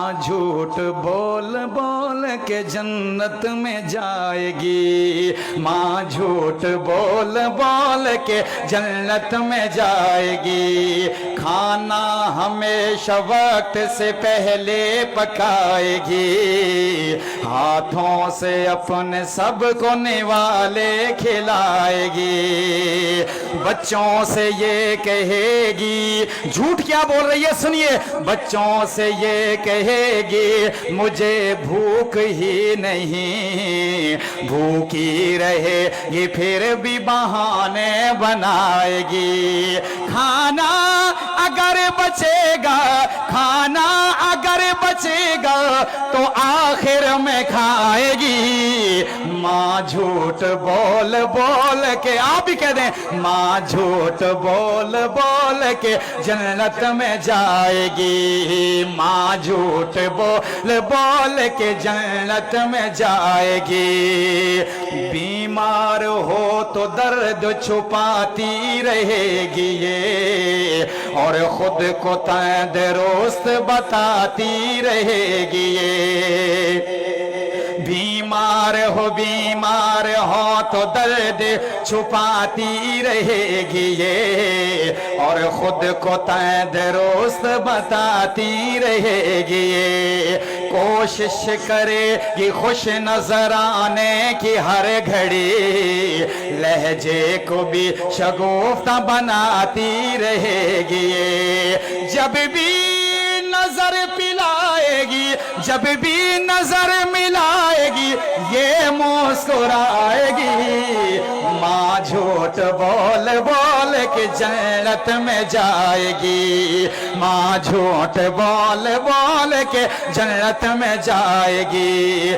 माँ झूठ बोल बोल के जन्नत में जाएगी, माँ झूठ बोल बोल के जन्नत में जाएगी। खाना हमेशा वक्त से पहले पकाएगी, हाथों से अपने सबको निवाले खिलाएगी। बच्चों से ये कहेगी, झूठ क्या बोल रही है सुनिए, बच्चों से ये कहेगी मुझे भूख ही नहीं, भूखी रहेगी फिर भी बहाने बनाएगी। खाना अगर बचेगा, खाना अगर बचेगा तो आखिर में खाएगी। माँ झूठ बोल बोल के, आप भी कह दें, माँ झूठ बोल बोल के जन्नत में जाएगी, माँ झूठ बोल बोल के जन्नत में जाएगी। बीमार हो तो दर्द छुपाती रहेगी ये, और खुद को तंदुरुस्त बताती रहेगी ये। बीमार हो तो दर्द छुपाती रहेगी ये, और खुद को तंदुरुस्त बताती रहेगी ये। कोशिश करेगी खुश नजर आने की हर घड़ी, लहजे को भी शगुफ्ता बनाती रहेगी ये। जब भी नजर पिलाएगी, जब भी नजर मिलाएगी ये मुस्कुराएगी। माँ झूठ बोल बोल के जन्नत में जाएगी, माँ झूठ बोल बोल के जन्नत में जाएगी।